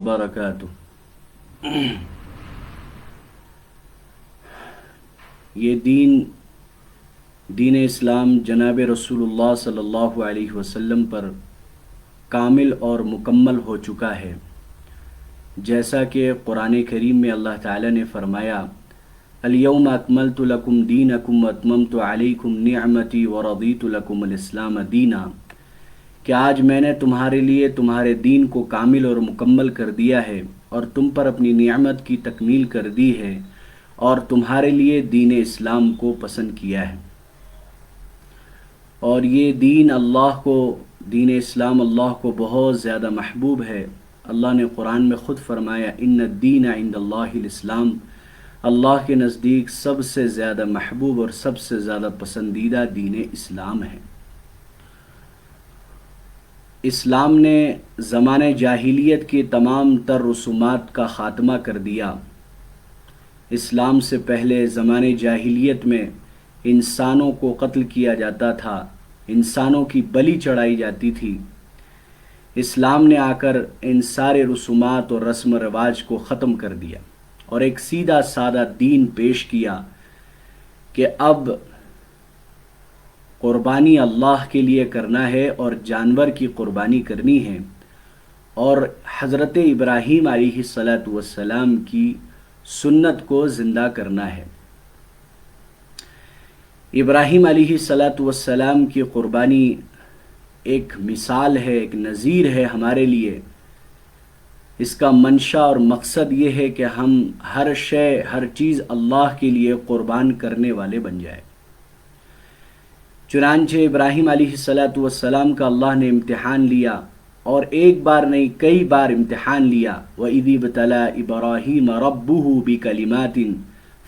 برکاتہ۔ یہ دین اسلام جناب رسول اللہ صلی اللہ علیہ وسلم پر کامل اور مکمل ہو چکا ہے، جیسا کہ قرآن کریم میں اللہ تعالیٰ نے فرمایا الیوم اکملت لکم دینکم واتممت علیکم نعمتی ورضیت لکم الاسلام دینا، کہ آج میں نے تمہارے لیے تمہارے دین کو کامل اور مکمل کر دیا ہے اور تم پر اپنی نعمت کی تکمیل کر دی ہے اور تمہارے لیے دین اسلام کو پسند کیا ہے۔ اور یہ دین اسلام اللہ کو بہت زیادہ محبوب ہے۔ اللہ نے قرآن میں خود فرمایا ان الدین عند اللہ الاسلام، اللہ کے نزدیک سب سے زیادہ محبوب اور سب سے زیادہ پسندیدہ دین اسلام ہے۔ اسلام نے زمانہ جاہلیت کی تمام تر رسومات کا خاتمہ کر دیا۔ اسلام سے پہلے زمانہ جاہلیت میں انسانوں کو قتل کیا جاتا تھا، انسانوں کی بلی چڑھائی جاتی تھی۔ اسلام نے آ کر ان سارے رسومات اور رسم و رواج کو ختم کر دیا اور ایک سیدھا سادہ دین پیش کیا کہ اب قربانی اللہ کے لیے کرنا ہے اور جانور کی قربانی کرنی ہے، اور حضرت ابراہیم علیہ السلام کی سنت کو زندہ کرنا ہے۔ ابراہیم علیہ السلام کی قربانی ایک مثال ہے، ایک نظیر ہے ہمارے لیے۔ اس کا منشا اور مقصد یہ ہے کہ ہم ہر چیز اللہ کے لیے قربان کرنے والے بن جائیں۔ چنانچہ ابراہیم علیہ السلام کا اللہ نے امتحان لیا، اور ایک بار نہیں کئی بار امتحان لیا۔ وَإِذِ ابْتَلَىٰ إِبْرَاهِيمَ رَبُّهُ بِكَلِمَاتٍ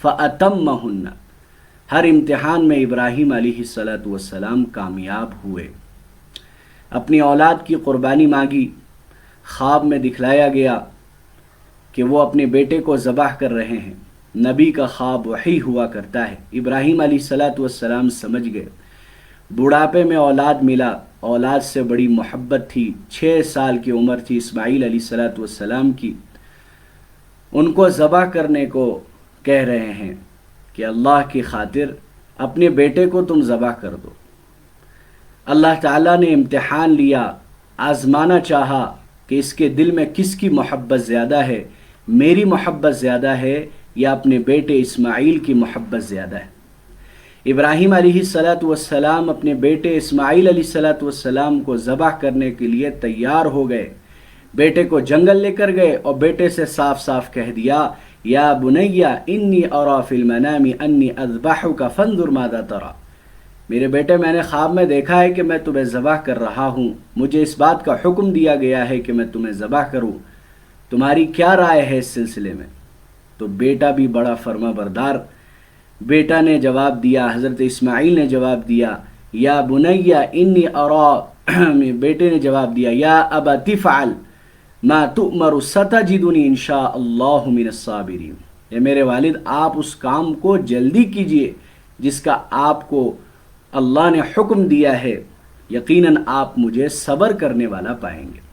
فَأَتَمَّهُنَّ، ہر امتحان میں ابراہیم علیہ السلام کامیاب ہوئے۔ اپنی اولاد کی قربانی مانگی، خواب میں دکھلایا گیا کہ وہ اپنے بیٹے کو ذبح کر رہے ہیں۔ نبی کا خواب وحی ہوا کرتا ہے۔ ابراہیم علیہ السلام سمجھ گئے۔ بڑھاپے میں اولاد ملا، اولاد سے بڑی محبت تھی۔ 6 سال کی عمر تھی اسماعیل علیہ السلام کی۔ ان کو ذبح کرنے کو کہہ رہے ہیں کہ اللہ کی خاطر اپنے بیٹے کو تم ذبح کر دو۔ اللہ تعالیٰ نے امتحان لیا، آزمانا چاہا کہ اس کے دل میں کس کی محبت زیادہ ہے، میری محبت زیادہ ہے یا اپنے بیٹے اسماعیل کی محبت زیادہ ہے۔ ابراہیم علیہ السلام اپنے بیٹے اسماعیل علیہ السلام کو ذبح کرنے کے لیے تیار ہو گئے۔ بیٹے کو جنگل لے کر گئے اور بیٹے سے صاف صاف کہہ دیا یا بنی انی اری فی المنام انی اذبحک فانظر ماذا تری، میرے بیٹے میں نے خواب میں دیکھا ہے کہ میں تمہیں ذبح کر رہا ہوں، مجھے اس بات کا حکم دیا گیا ہے کہ میں تمہیں ذبح کروں، تمہاری کیا رائے ہے اس سلسلے میں؟ تو بیٹا بھی بڑا فرما بردار، بیٹا نے جواب دیا، حضرت اسماعیل نے جواب دیا یا بنی انی اری، بیٹے نے جواب دیا یا ابت افعل ما تؤمر ستجدنی انشاء اللہ من الصابرین، اے میرے والد آپ اس کام کو جلدی کیجئے جس کا آپ کو اللہ نے حکم دیا ہے، یقیناً آپ مجھے صبر کرنے والا پائیں گے۔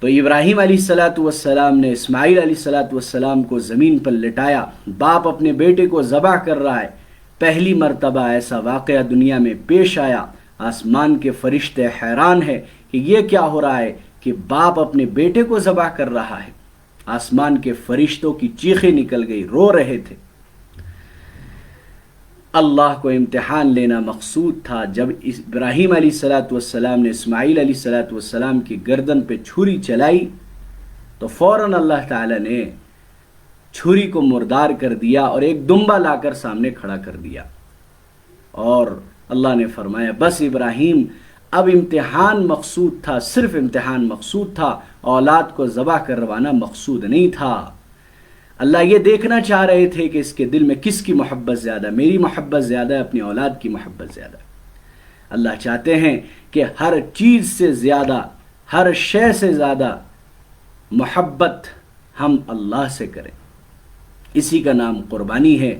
تو ابراہیم علیہ السلام نے اسماعیل علیہ السلام کو زمین پر لٹایا، باپ اپنے بیٹے کو ذبح کر رہا ہے۔ پہلی مرتبہ ایسا واقعہ دنیا میں پیش آیا، آسمان کے فرشتے حیران ہیں کہ یہ کیا ہو رہا ہے کہ باپ اپنے بیٹے کو ذبح کر رہا ہے۔ آسمان کے فرشتوں کی چیخیں نکل گئی، رو رہے تھے۔ اللہ کو امتحان لینا مقصود تھا۔ جب ابراہیم علیہ السلام نے اسماعیل علیہ السلام کی گردن پہ چھری چلائی تو فوراً اللہ تعالیٰ نے چھری کو مردار کر دیا اور ایک دمبا لا کر سامنے کھڑا کر دیا، اور اللہ نے فرمایا بس ابراہیم، اب امتحان مقصود تھا، صرف امتحان مقصود تھا، اولاد کو ذبح کروانا مقصود نہیں تھا۔ اللہ یہ دیکھنا چاہ رہے تھے کہ اس کے دل میں کس کی محبت زیادہ، میری محبت زیادہ ہے، اپنی اولاد کی محبت زیادہ۔ اللہ چاہتے ہیں کہ ہر چیز سے زیادہ، ہر شے سے زیادہ محبت ہم اللہ سے کریں۔ اسی کا نام قربانی ہے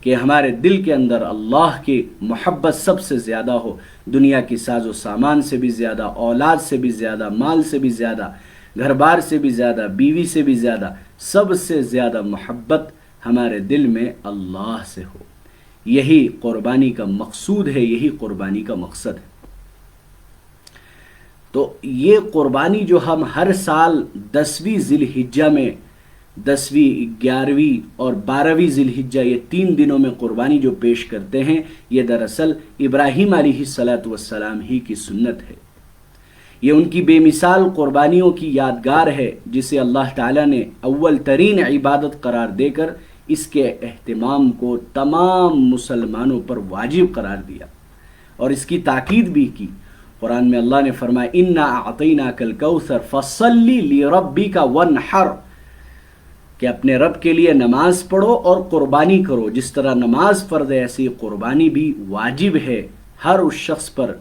کہ ہمارے دل کے اندر اللہ کی محبت سب سے زیادہ ہو، دنیا کی ساز و سامان سے بھی زیادہ، اولاد سے بھی زیادہ، مال سے بھی زیادہ، گھر بار سے بھی زیادہ، بیوی سے بھی زیادہ، سب سے زیادہ محبت ہمارے دل میں اللہ سے ہو. یہی قربانی کا مقصود ہے، یہی قربانی کا مقصد ہے. تو یہ قربانی جو ہم ہر سال 10ویں ذی الحجہ میں، 10ویں، 11ویں اور 12ویں ذی الحجہ، یہ 3 دنوں میں قربانی جو پیش کرتے ہیں، یہ دراصل ابراہیم علیہ السلام ہی کی سنت ہے. یہ ان کی بے مثال قربانیوں کی یادگار ہے، جسے اللہ تعالیٰ نے اول ترین عبادت قرار دے کر اس کے اہتمام کو تمام مسلمانوں پر واجب قرار دیا اور اس کی تاکید بھی کی. قرآن میں اللہ نے فرمایا انا اعطیناک الکوثر فصلی لربک وانحر، کہ اپنے رب کے لیے نماز پڑھو اور قربانی کرو. جس طرح نماز فرض ہے، ایسی قربانی بھی واجب ہے ہر اس شخص پر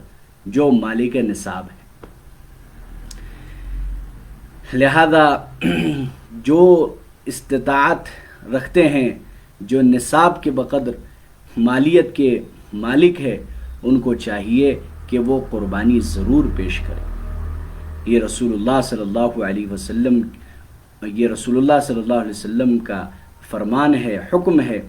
جو مالک نصاب ہے. لہذا جو استطاعت رکھتے ہیں، جو نصاب کے بقدر مالیت کے مالک ہے، ان کو چاہیے کہ وہ قربانی ضرور پیش کریں. یہ رسول اللہ صلی اللہ علیہ وسلم کا فرمان ہے، حکم ہے.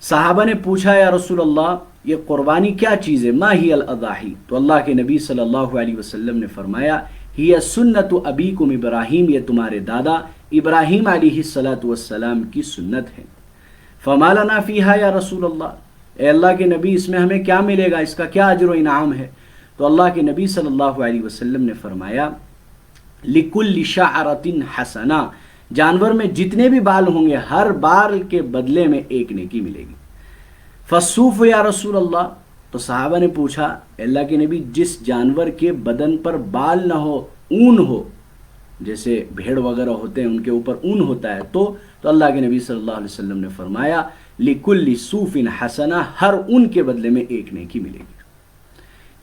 صحابہ نے پوچھا یا رسول اللہ یہ قربانی کیا چیز ہے، ما ہی الاضاحی؟ تو اللہ کے نبی صلی اللہ علیہ وسلم نے فرمایا ہی سنت ابیکم ابراہیم، یہ تمہارے دادا ابراہیم علیہ السلام کی سنت ہے. فما لنا فیہا یا رسول اللہ، اے اللہ کے نبی اس میں ہمیں کیا ملے گا، اس کا کیا اجر و انعام ہے؟ تو اللہ کے نبی صلی اللہ علیہ وسلم نے فرمایا لکل شعرۃ حسنہ، جانور میں جتنے بھی بال ہوں گے ہر بال کے بدلے میں ایک نیکی ملے گی. فالصوف یا رسول اللہ، تو صحابہ نے پوچھا اے اللہ کے نبی جس جانور کے بدن پر بال نہ ہو، اون ہو، جیسے بھیڑ وغیرہ ہوتے ہیں ان کے اوپر اون ہوتا ہے، تو اللہ کے نبی صلی اللہ علیہ وسلم نے فرمایا لکل صوف حسنہ، ہر اون کے بدلے میں ایک نیکی ملے گی.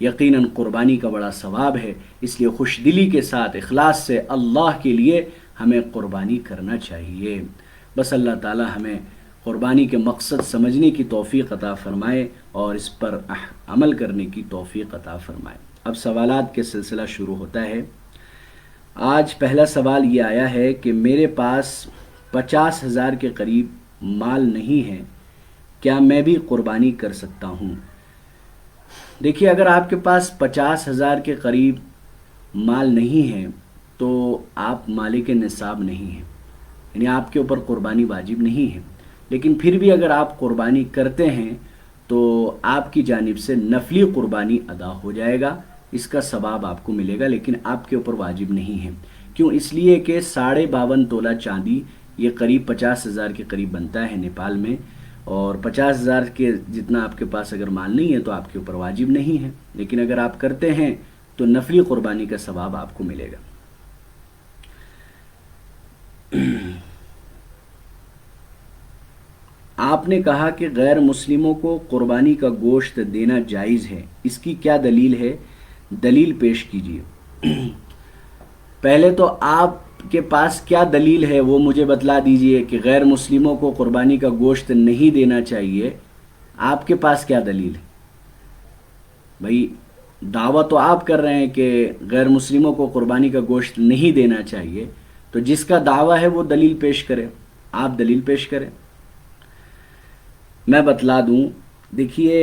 یقیناً قربانی کا بڑا ثواب ہے، اس لیے خوش دلی کے ساتھ اخلاص سے اللہ کے لیے ہمیں قربانی کرنا چاہیے. بس اللہ تعالی ہمیں قربانی کے مقصد سمجھنے کی توفیق عطا فرمائے اور اس پر عمل کرنے کی توفیق عطا فرمائے. اب سوالات کے سلسلہ شروع ہوتا ہے. آج پہلا سوال یہ آیا ہے کہ میرے پاس 50,000 کے قریب مال نہیں ہے، کیا میں بھی قربانی کر سکتا ہوں؟ دیکھیے اگر آپ کے پاس 50,000 کے قریب مال نہیں ہے تو آپ مالک نصاب نہیں ہیں، یعنی آپ کے اوپر قربانی واجب نہیں ہے. لیکن پھر بھی اگر آپ قربانی کرتے ہیں تو آپ کی جانب سے نفلی قربانی ادا ہو جائے گا، اس کا ثواب آپ کو ملے گا، لیکن آپ کے اوپر واجب نہیں ہے. کیوں؟ اس لیے کہ 52.5 تولہ چاندی یہ قریب 50,000 کے قریب بنتا ہے نیپال میں، اور 50,000 کے جتنا آپ کے پاس اگر مال نہیں ہے تو آپ کے اوپر واجب نہیں ہے. لیکن اگر آپ کرتے ہیں تو نفلی قربانی کا ثواب آپ کو ملے گا. آپ نے کہا کہ غیر مسلموں کو قربانی کا گوشت دینا جائز ہے، اس کی کیا دلیل ہے؟ دلیل پیش کیجیے. پہلے تو آپ کے پاس کیا دلیل ہے وہ مجھے بتلا دیجئے کہ غیر مسلموں کو قربانی کا گوشت نہیں دینا چاہیے. آپ کے پاس کیا دلیل ہے؟ بھائی دعویٰ تو آپ کر رہے ہیں کہ غیر مسلموں کو قربانی کا گوشت نہیں دینا چاہیے، تو جس کا دعویٰ ہے وہ دلیل پیش کرے. آپ دلیل پیش کریں. میں بتلا دوں. دیکھیے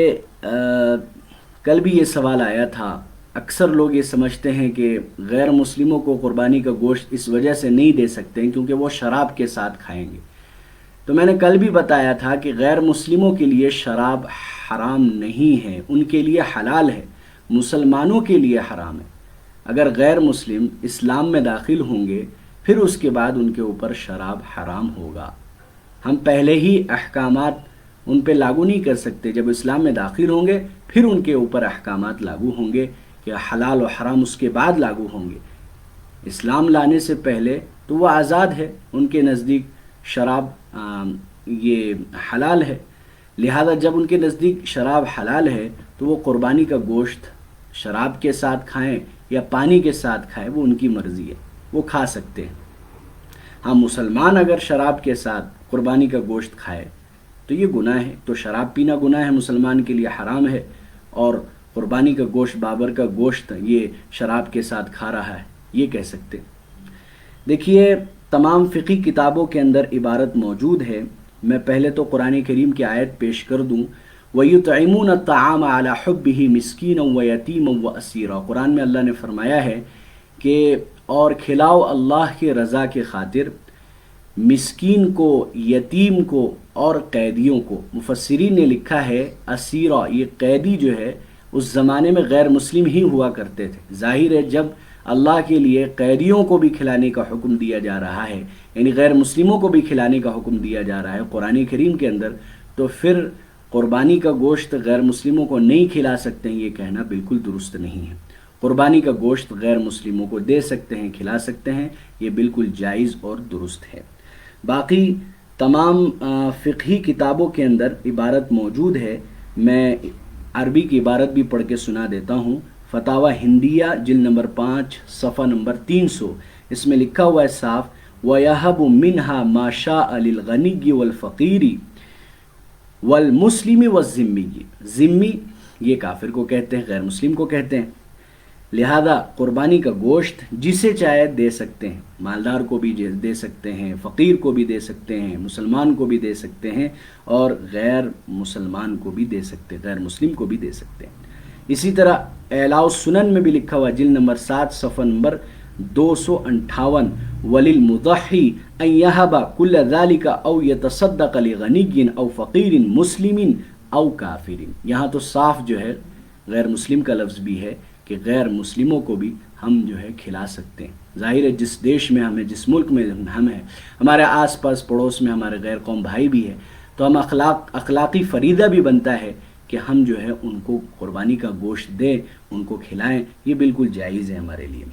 کل بھی یہ سوال آیا تھا. اکثر لوگ یہ سمجھتے ہیں کہ غیر مسلموں کو قربانی کا گوشت اس وجہ سے نہیں دے سکتے ہیں کیونکہ وہ شراب کے ساتھ کھائیں گے. تو میں نے کل بھی بتایا تھا کہ غیر مسلموں کے لیے شراب حرام نہیں ہے، ان کے لیے حلال ہے، مسلمانوں کے لیے حرام ہے. اگر غیر مسلم اسلام میں داخل ہوں گے پھر اس کے بعد ان کے اوپر شراب حرام ہوگا. ہم پہلے ہی احکامات ان پہ لاگو نہیں کر سکتے، جب اسلام میں داخل ہوں گے پھر ان کے اوپر احکامات لاگو ہوں گے کہ حلال و حرام اس کے بعد لاگو ہوں گے. اسلام لانے سے پہلے تو وہ آزاد ہے، ان کے نزدیک شراب یہ حلال ہے. لہذا جب ان کے نزدیک شراب حلال ہے تو وہ قربانی کا گوشت شراب کے ساتھ کھائیں یا پانی کے ساتھ کھائیں وہ ان کی مرضی ہے، وہ کھا سکتے ہیں. ہاں مسلمان اگر شراب کے ساتھ قربانی کا گوشت کھائے تو یہ گناہ ہے. تو شراب پینا گناہ ہے، مسلمان کے لیے حرام ہے، اور قربانی کا گوشت بابر کا گوشت یہ شراب کے ساتھ کھا رہا ہے یہ کہہ سکتے. دیکھیے تمام فقی کتابوں کے اندر عبارت موجود ہے. میں پہلے تو قرآن کریم کی آیت پیش کر دوں. وَيُطْعِمُونَ الطَّعَامَ عَلَى حُبِّهِ مِسْكِينًا وَيَتِيمًا وَأَسِيرًا. قرآن میں اللہ نے فرمایا ہے کہ اور کھلاؤ اللہ کے رضا کے خاطر مسکین کو، یتیم کو اور قیدیوں کو. مفسرین نے لکھا ہے اسیرہ، یہ قیدی جو ہے اس زمانے میں غیر مسلم ہی ہوا کرتے تھے. ظاہر ہے جب اللہ کے لیے قیدیوں کو بھی کھلانے کا حکم دیا جا رہا ہے، یعنی غیر مسلموں کو بھی کھلانے کا حکم دیا جا رہا ہے قرآن کریم کے اندر، تو پھر قربانی کا گوشت غیر مسلموں کو نہیں کھلا سکتے ہیں، یہ کہنا بالکل درست نہیں ہے. قربانی کا گوشت غیر مسلموں کو دے سکتے ہیں، کھلا سکتے ہیں، یہ بالکل جائز اور درست ہے. باقی تمام فقہی کتابوں کے اندر عبارت موجود ہے. میں عربی کی عبارت بھی پڑھ کے سنا دیتا ہوں. فتاوی ہندیہ جلد نمبر 5 صفحہ نمبر 300، اس میں لکھا ہوا ہے صاف: وَيَهَبُ مِنْهَا مَا شَاءَ لِلْغَنِيِّ وَالْفَقِيرِ وَالْمُسْلِمِ وَالذِّمِّيِّ. ذمی یہ کافر کو کہتے ہیں، غیر مسلم کو کہتے ہیں. لہذا قربانی کا گوشت جسے چاہے دے سکتے ہیں، مالدار کو بھی دے سکتے ہیں، فقیر کو بھی دے سکتے ہیں، مسلمان کو بھی دے سکتے ہیں، اور غیر مسلمان کو بھی دے سکتے ہیں، غیر مسلم کو بھی دے سکتے ہیں. اسی طرح اعلاء السنن میں بھی لکھا ہوا جلد نمبر 7 صفحہ نمبر 258: وَلِلْمُضَحِّي أَنْ يَهَبَ كُلَّ ذَلِكَ أَوْ يَتَصَدَّقَ لِغَنِيٍّ أَوْ فَقِيرٍ مُسْلِمٍ أَوْ كَافِرٍ. یہاں تو صاف جو ہے غیر مسلم کا لفظ بھی ہے کہ غیر مسلموں کو بھی ہم جو ہے کھلا سکتے ہیں. ظاہر ہے جس دیش میں ہم ہیں، جس ملک میں ہم ہیں، ہمارے آس پاس پڑوس میں ہمارے غیر قوم بھائی بھی ہیں، تو ہم اخلاقی فریضہ بھی بنتا ہے کہ ہم جو ہے ان کو قربانی کا گوشت دیں، ان کو کھلائیں. یہ بالکل جائز ہے ہمارے لیے.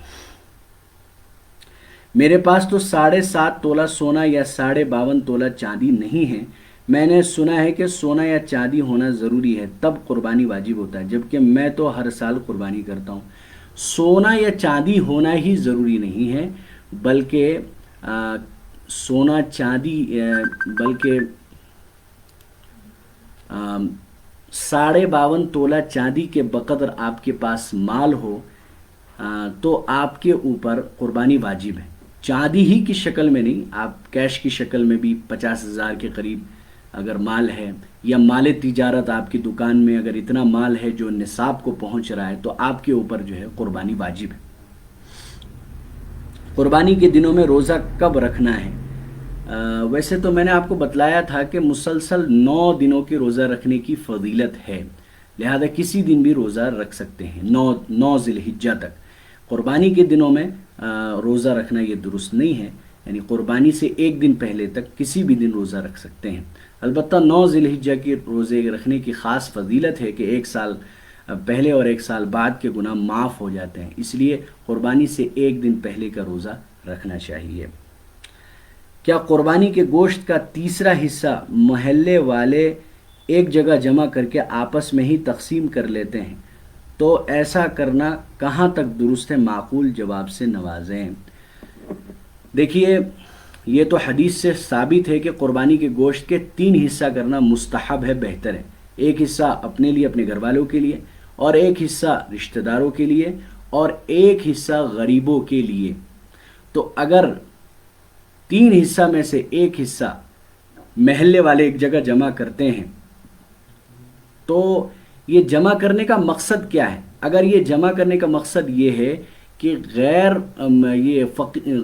میرے پاس تو 7.5 تولہ سونا یا 52.5 تولہ چاندی نہیں ہے. میں نے سنا ہے کہ سونا یا چاندی ہونا ضروری ہے تب قربانی واجب ہوتا ہے، جبکہ میں تو ہر سال قربانی کرتا ہوں. سونا یا چاندی ہونا ہی ضروری نہیں ہے، بلکہ سونا چاندی بلکہ 52.5 تولہ چاندی کے بقدر آپ کے پاس مال ہو تو آپ کے اوپر قربانی واجب ہے. چاندی ہی کی شکل میں نہیں، آپ کیش کی شکل میں بھی 50,000 کے قریب اگر مال ہے، یا مال تجارت آپ کی دکان میں اگر اتنا مال ہے جو نصاب کو پہنچ رہا ہے، تو آپ کے اوپر جو ہے قربانی واجب ہے. قربانی کے دنوں میں روزہ کب رکھنا ہے؟ ویسے تو میں نے آپ کو بتلایا تھا کہ مسلسل 9 دنوں کے روزہ رکھنے کی فضیلت ہے، لہذا کسی دن بھی روزہ رکھ سکتے ہیں 9 ذی الحجہ تک. قربانی کے دنوں میں روزہ رکھنا یہ درست نہیں ہے، یعنی قربانی سے ایک دن پہلے تک کسی بھی دن روزہ رکھ سکتے ہیں. البتہ 9 ذی الحجہ کے روزے رکھنے کی خاص فضیلت ہے کہ 1 سال پہلے اور 1 سال بعد کے گناہ معاف ہو جاتے ہیں، اس لیے قربانی سے ایک دن پہلے کا روزہ رکھنا چاہیے. کیا قربانی کے گوشت کا تیسرا حصہ محلے والے ایک جگہ جمع کر کے آپس میں ہی تقسیم کر لیتے ہیں؟ تو ایسا کرنا کہاں تک درست ہے؟ معقول جواب سے نوازیں. دیکھیے یہ تو حدیث سے ثابت ہے کہ قربانی کے گوشت کے 3 حصہ کرنا مستحب ہے، بہتر ہے. ایک حصہ اپنے لیے، اپنے گھر والوں کے لیے، اور ایک حصہ رشتہ داروں کے لیے، اور ایک حصہ غریبوں کے لیے. تو اگر 3 حصہ میں سے ایک حصہ محلے والے ایک جگہ جمع کرتے ہیں تو یہ جمع کرنے کا مقصد کیا ہے؟ اگر یہ جمع کرنے کا مقصد یہ ہے کہ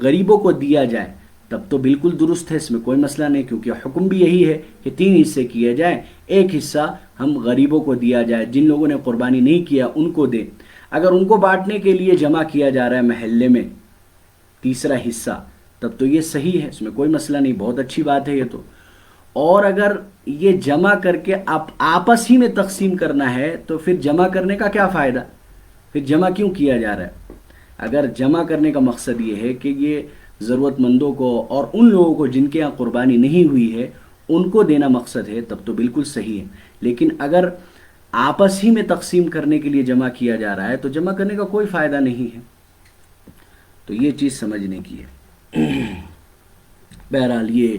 غریبوں کو دیا جائے تب تو بالکل درست ہے، اس میں کوئی مسئلہ نہیں، کیونکہ حکم بھی یہی ہے کہ 3 حصے کیے جائیں، ایک حصہ ہم غریبوں کو دیا جائے، جن لوگوں نے قربانی نہیں کیا ان کو دیں. اگر ان کو بانٹنے کے لیے جمع کیا جا رہا ہے محلے میں تیسرا حصہ تب تو یہ صحیح ہے، اس میں کوئی مسئلہ نہیں، بہت اچھی بات ہے یہ تو. اور اگر یہ جمع کر کے آپس ہی میں تقسیم کرنا ہے تو پھر جمع کرنے کا کیا فائدہ؟ پھر جمع کیوں کیا جا رہا ہے؟ اگر جمع کرنے کا مقصد یہ ہے کہ یہ ضرورت مندوں کو اور ان لوگوں کو جن کے یہاں قربانی نہیں ہوئی ہے ان کو دینا مقصد ہے تب تو بالکل صحیح ہے. لیکن اگر آپس ہی میں تقسیم کرنے کے لیے جمع کیا جا رہا ہے تو جمع کرنے کا کوئی فائدہ نہیں ہے. تو یہ چیز سمجھنے کی ہے. بہرحال یہ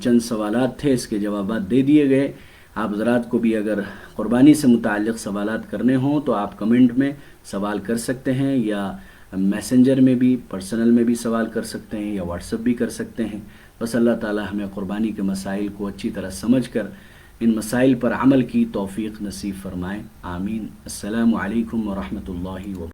چند سوالات تھے، اس کے جوابات دے دیے گئے. آپ حضرات کو بھی اگر قربانی سے متعلق سوالات کرنے ہوں تو آپ کمنٹ میں سوال کر سکتے ہیں، یا میسنجر میں بھی، پرسنل میں بھی سوال کر سکتے ہیں یا واٹس ایپ بھی کر سکتے ہیں۔ بس اللہ تعالی ہمیں قربانی کے مسائل کو اچھی طرح سمجھ کر ان مسائل پر عمل کی توفیق نصیب فرمائے، آمین۔ السلام علیکم ورحمۃ اللہ وبرکاتہ۔